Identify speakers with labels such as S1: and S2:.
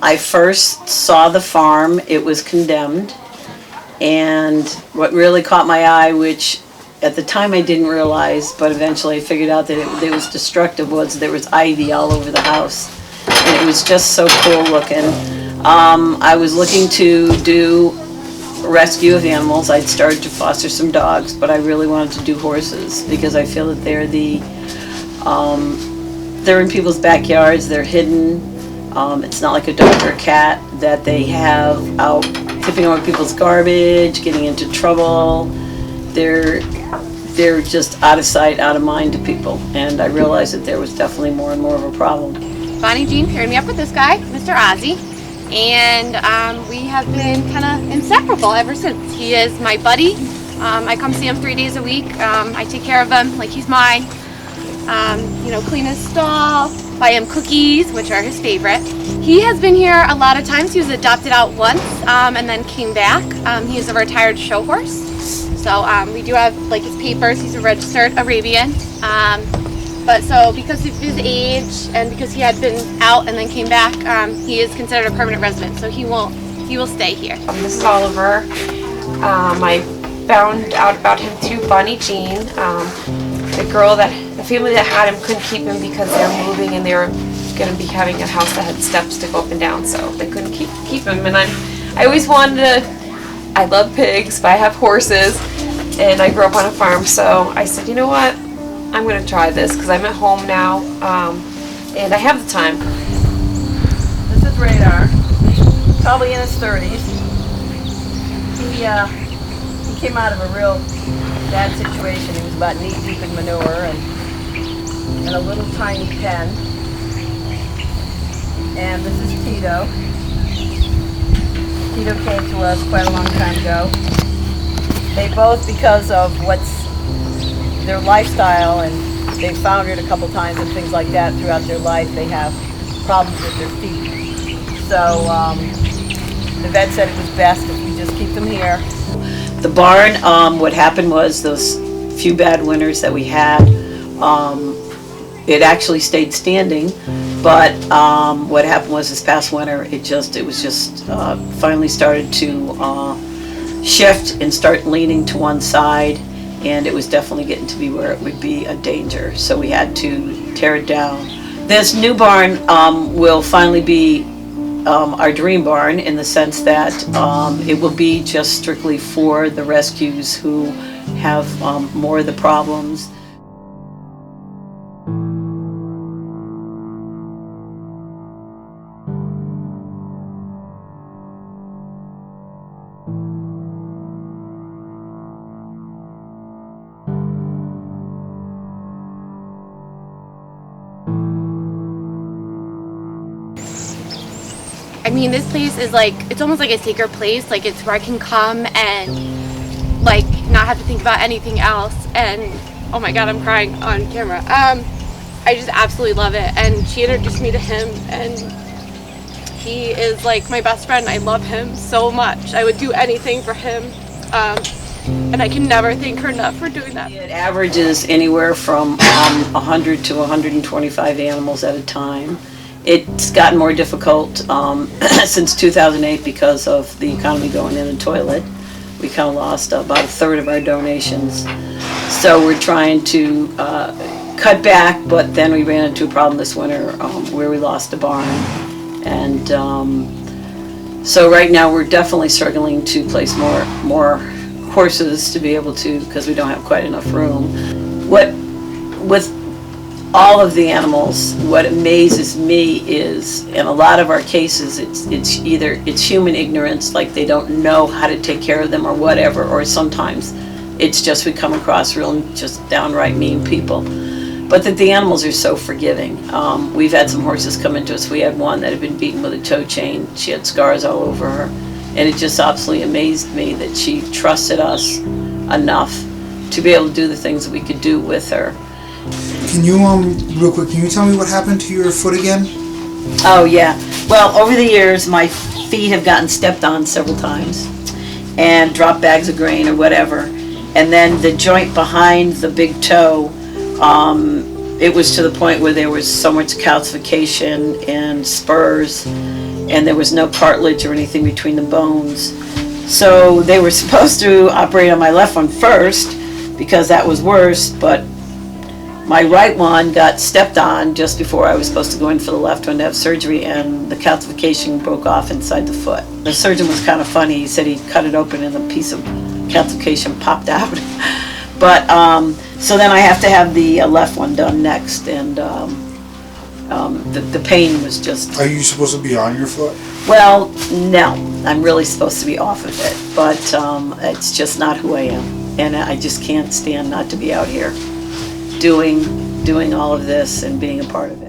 S1: I first saw the farm, it was condemned, and what really caught my eye, which at the time I didn't realize, but eventually I figured out that it was destructive, was there was ivy all over the house. And it was just so cool looking. I was looking to do rescue of animals. I'd started to foster some dogs, but I really wanted to do horses because I feel that they're in people's backyards, they're hidden. It's not like a dog or a cat that they have out tipping over people's garbage, getting into trouble. They're just out of sight, out of mind to people. And I realized that there was definitely more and more of a problem.
S2: Bonnie Jean paired me up with this guy, Mr. Ozzy, and we have been kind of inseparable ever since. He is my buddy. I come see him 3 days a week. I take care of him like he's mine. Clean his stall, buy him cookies, which are his favorite. He has been here a lot of times. He was adopted out once and then came back. He is a retired show horse. So we do have like his papers. He's a registered Arabian. But so because of his age and because he had been out and then came back, he is considered a permanent resident. So he will stay here.
S3: This is Oliver. I found out about him through Bonnie Jean. The family that had him couldn't keep him because they were moving and they were going to be having a house that had steps to go up and down, so they couldn't keep him. And I always wanted to. I love pigs, but I have horses, and I grew up on a farm. So I said, you know what? I'm going to try this because I'm at home now, and I have the time.
S1: This is Radar, probably in his 30s. He came out of a real bad situation. He was about knee deep in manure and in a little tiny pen. And this is Tito. Tito came to us quite a long time ago. They both, because of their lifestyle, and they've foundered a couple times and things like that throughout their life, they have problems with their feet. So the vet said it was best if we just keep them here. The barn, what happened was those few bad winters that we had, it actually stayed standing, but what happened was this past winter, it was just finally started to shift and start leaning to one side, and it was definitely getting to be where it would be a danger, so we had to tear it down. This new barn will finally be our dream barn, in the sense that it will be just strictly for the rescues who have more of the problems.
S2: I mean, this place is like, it's almost like a sacred place. Like, it's where I can come and like not have to think about anything else. And oh my god, I'm crying on camera. I just absolutely love it. And she introduced me to him, and he is like my best friend. I love him so much. I would do anything for him. And I can never thank her enough for doing that.
S1: It averages anywhere from 100 to 125 animals at a time. It's gotten more difficult since 2008 because of the economy going in the toilet. We kind of lost about a third of our donations. So we're trying to cut back, but then we ran into a problem this winter where we lost a barn. And so right now we're definitely struggling to place more horses to be able to, because we don't have quite enough room. With all of the animals, what amazes me is, in a lot of our cases, it's either human ignorance, like they don't know how to take care of them or whatever, or sometimes it's just we come across real just downright mean people. But that the animals are so forgiving. We've had some horses come into us. We had one that had been beaten with a toe chain. She had scars all over her, and it just absolutely amazed me that she trusted us enough to be able to do the things that we could do with her.
S4: Can you, real quick, can you tell me what happened to your foot again?
S1: Oh yeah, well, over the years my feet have gotten stepped on several times and dropped bags of grain or whatever, and then the joint behind the big toe it was to the point where there was so much calcification and spurs, and there was no cartilage or anything between the bones. So they were supposed to operate on my left one first because that was worse, but my right one got stepped on just before I was supposed to go in for the left one to have surgery, and the calcification broke off inside the foot. The surgeon was kind of funny. He said he cut it open and a piece of calcification popped out. But so then I have to have the left one done next, and the pain was just...
S4: Are you supposed to be on your foot?
S1: Well, no. I'm really supposed to be off of it, but it's just not who I am, and I just can't stand not to be out here doing all of this and being a part of it.